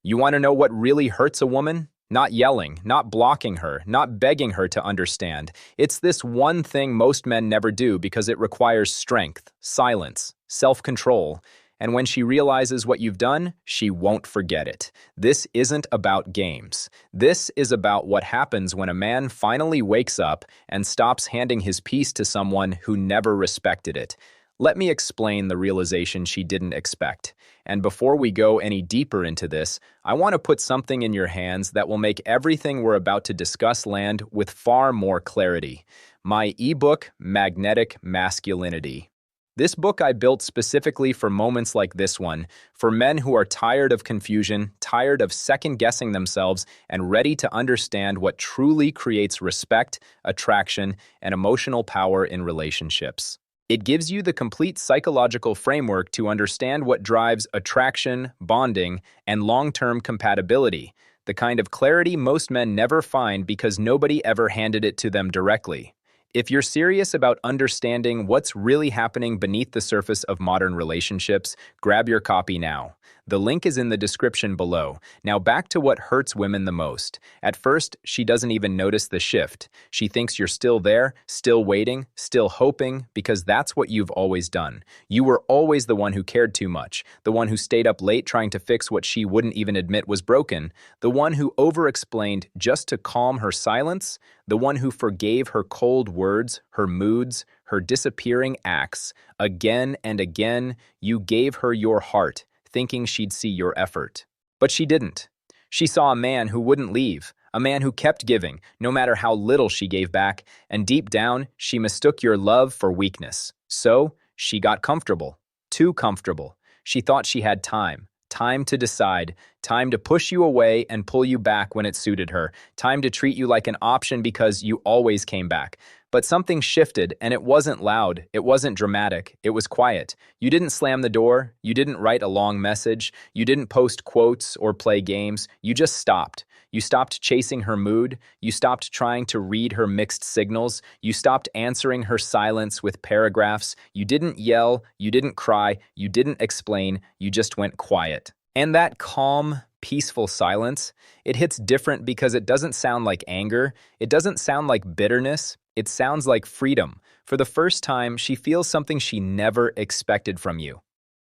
You want to know what really hurts a woman? Not yelling, not blocking her, not begging her to understand. It's this one thing most men never do because it requires strength, silence, self-control. And when she realizes what you've done, she won't forget it. This isn't about games. This is about what happens when a man finally wakes up and stops handing his peace to someone who never respected it. Let me explain the realization she didn't expect. And before we go any deeper into this, I want to put something in your hands that will make everything we're about to discuss land with far more clarity. My ebook, Magnetic Masculinity. This book I built specifically for moments like this one, for men who are tired of confusion, tired of second-guessing themselves, and ready to understand what truly creates respect, attraction, and emotional power in relationships. It gives you the complete psychological framework to understand what drives attraction, bonding, and long-term compatibility, the kind of clarity most men never find because nobody ever handed it to them directly. If you're serious about understanding what's really happening beneath the surface of modern relationships, grab your copy now. The link is in the description below. Now back to what hurts women the most. At first, she doesn't even notice the shift. She thinks you're still there, still waiting, still hoping, because that's what you've always done. You were always the one who cared too much, the one who stayed up late trying to fix what she wouldn't even admit was broken, the one who over-explained just to calm her silence, the one who forgave her cold words, her moods, her disappearing acts. Again and again, you gave her your heart, thinking she'd see your effort. But she didn't. She saw a man who wouldn't leave, a man who kept giving, no matter how little she gave back, and deep down, she mistook your love for weakness. So, she got comfortable. Too comfortable. She thought she had time. Time to decide, time to push you away and pull you back when it suited her, time to treat you like an option because you always came back. But something shifted, and it wasn't loud, it wasn't dramatic, it was quiet. You didn't slam the door, you didn't write a long message, you didn't post quotes or play games, you just stopped. You stopped chasing her mood, you stopped trying to read her mixed signals, you stopped answering her silence with paragraphs, you didn't yell, you didn't cry, you didn't explain, you just went quiet. And that calm, peaceful silence, it hits different because it doesn't sound like anger, it doesn't sound like bitterness, it sounds like freedom. For the first time, she feels something she never expected from you.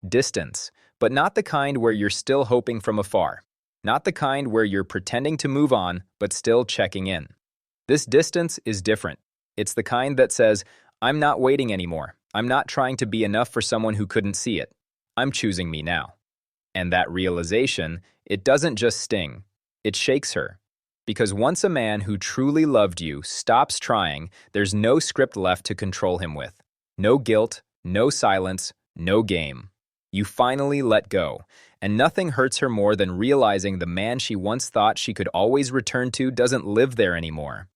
Distance, but not the kind where you're still hoping from afar. Not the kind where you're pretending to move on, but still checking in. This distance is different. It's the kind that says, I'm not waiting anymore. I'm not trying to be enough for someone who couldn't see it. I'm choosing me now. And that realization, it doesn't just sting. It shakes her. Because once a man who truly loved you stops trying, there's no script left to control him with. No guilt, no silence, no game. You finally let go. And nothing hurts her more than realizing the man she once thought she could always return to doesn't live there anymore.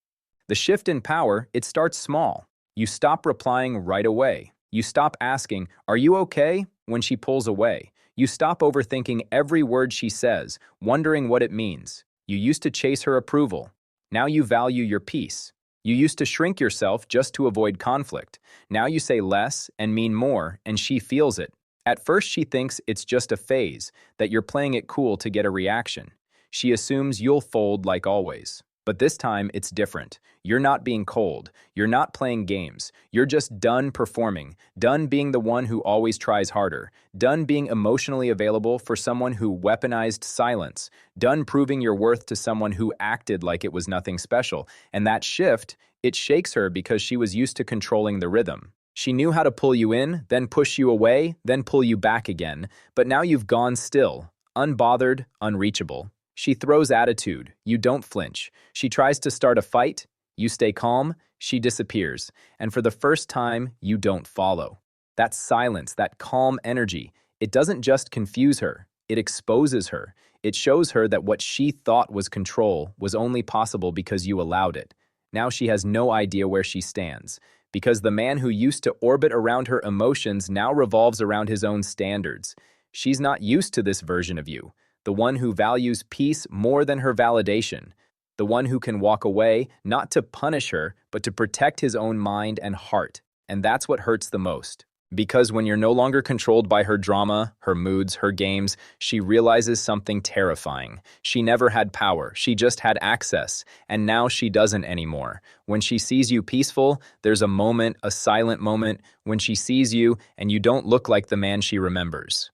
The shift in power, it starts small. You stop replying right away. You stop asking, "Are you okay?" when she pulls away. You stop overthinking every word she says, wondering what it means. You used to chase her approval. Now you value your peace. You used to shrink yourself just to avoid conflict. Now you say less and mean more, and she feels it. At first she thinks it's just a phase, that you're playing it cool to get a reaction. She assumes you'll fold like always. But this time it's different. You're not being cold. You're not playing games. You're just done performing, done being the one who always tries harder, done being emotionally available for someone who weaponized silence, done proving your worth to someone who acted like it was nothing special. And that shift, it shakes her because she was used to controlling the rhythm. She knew how to pull you in, then push you away, then pull you back again. But now you've gone still, unbothered, unreachable. She throws attitude, you don't flinch. She tries to start a fight, you stay calm, she disappears. And for the first time, you don't follow. That silence, that calm energy, it doesn't just confuse her, it exposes her. It shows her that what she thought was control was only possible because you allowed it. Now she has no idea where she stands, because the man who used to orbit around her emotions now revolves around his own standards. She's not used to this version of you. The one who values peace more than her validation, the one who can walk away, not to punish her, but to protect his own mind and heart. And that's what hurts the most. Because when you're no longer controlled by her drama, her moods, her games, she realizes something terrifying. She never had power, she just had access, and now she doesn't anymore. When she sees you peaceful, there's a moment, a silent moment, when she sees you and you don't look like the man she remembers.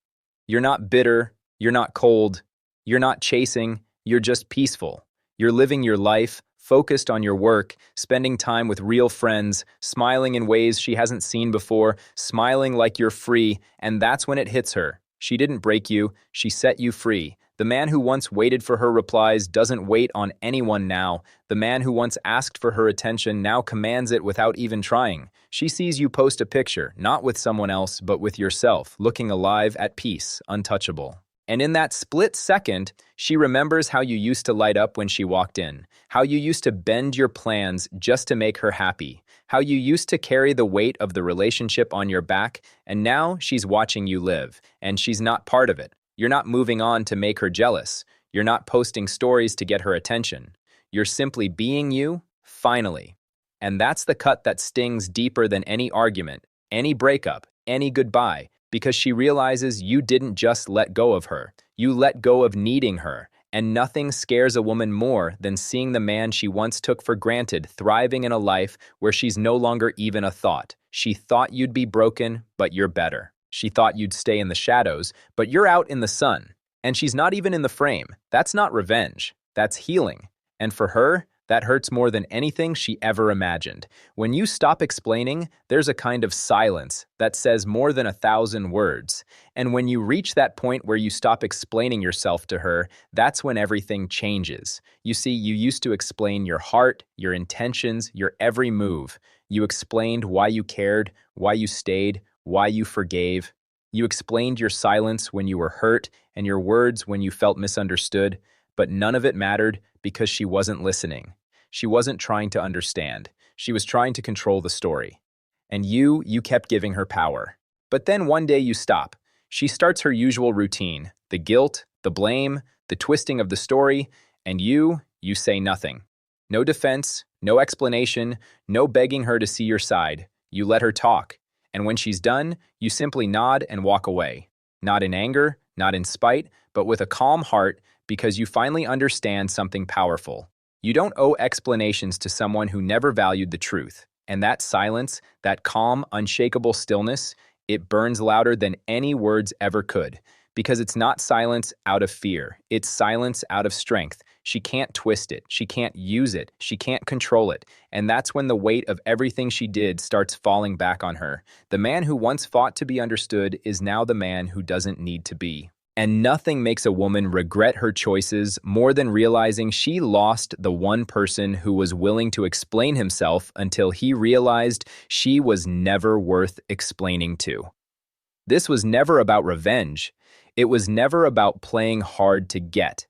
You're not bitter, you're not cold, you're not chasing, you're just peaceful. You're living your life, focused on your work, spending time with real friends, smiling in ways she hasn't seen before, smiling like you're free, and that's when it hits her. She didn't break you, she set you free. The man who once waited for her replies doesn't wait on anyone now. The man who once asked for her attention now commands it without even trying. She sees you post a picture, not with someone else, but with yourself, looking alive, at peace, untouchable. And in that split second, she remembers how you used to light up when she walked in, how you used to bend your plans just to make her happy, how you used to carry the weight of the relationship on your back, and now she's watching you live, and she's not part of it. You're not moving on to make her jealous. You're not posting stories to get her attention. You're simply being you, finally. And that's the cut that stings deeper than any argument, any breakup, any goodbye, because she realizes you didn't just let go of her. You let go of needing her. And nothing scares a woman more than seeing the man she once took for granted thriving in a life where she's no longer even a thought. She thought you'd be broken, but you're better. She thought you'd stay in the shadows, but you're out in the sun. And she's not even in the frame. That's not revenge. That's healing. And for her, that hurts more than anything she ever imagined. When you stop explaining, there's a kind of silence that says more than 1,000 words. And when you reach that point where you stop explaining yourself to her, that's when everything changes. You see, you used to explain your heart, your intentions, your every move. You explained why you cared, why you stayed, why you forgave. You explained your silence when you were hurt and your words when you felt misunderstood, but none of it mattered because she wasn't listening. She wasn't trying to understand. She was trying to control the story. And you kept giving her power. But then one day you stop. She starts her usual routine, the guilt, the blame, the twisting of the story, and you say nothing. No defense, no explanation, no begging her to see your side. You let her talk. And when she's done, you simply nod and walk away. Not in anger, not in spite, but with a calm heart because you finally understand something powerful. You don't owe explanations to someone who never valued the truth. And that silence, that calm, unshakable stillness, it burns louder than any words ever could. Because it's not silence out of fear. It's silence out of strength. She can't twist it. She can't use it. She can't control it. And that's when the weight of everything she did starts falling back on her. The man who once fought to be understood is now the man who doesn't need to be. And nothing makes a woman regret her choices more than realizing she lost the one person who was willing to explain himself until he realized she was never worth explaining to. This was never about revenge. It was never about playing hard to get.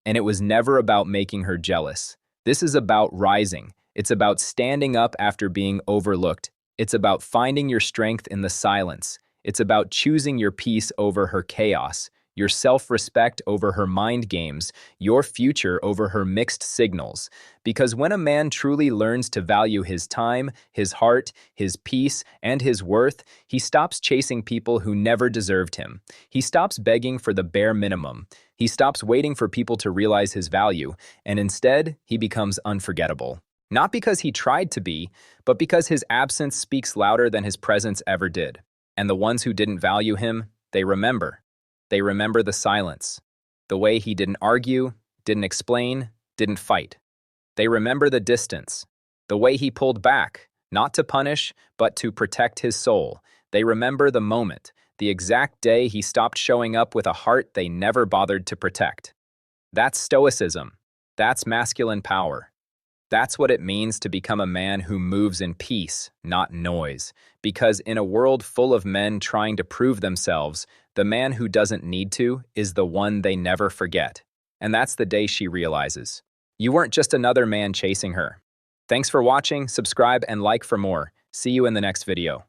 And it was never about making her jealous. This is about rising. It's about standing up after being overlooked. It's about finding your strength in the silence. It's about choosing your peace over her chaos, your self-respect over her mind games, your future over her mixed signals. Because when a man truly learns to value his time, his heart, his peace, and his worth, he stops chasing people who never deserved him. He stops begging for the bare minimum. He stops waiting for people to realize his value, and instead, he becomes unforgettable. Not because he tried to be, but because his absence speaks louder than his presence ever did. And the ones who didn't value him, they remember. They remember the silence, the way he didn't argue, didn't explain, didn't fight. They remember the distance, the way he pulled back, not to punish, but to protect his soul. They remember the moment, the exact day he stopped showing up with a heart they never bothered to protect. That's Stoicism. That's masculine power. That's what it means to become a man who moves in peace, not noise. Because in a world full of men trying to prove themselves, the man who doesn't need to is the one they never forget. And that's the day she realizes. You weren't just another man chasing her. Thanks for watching, subscribe, and like for more. See you in the next video.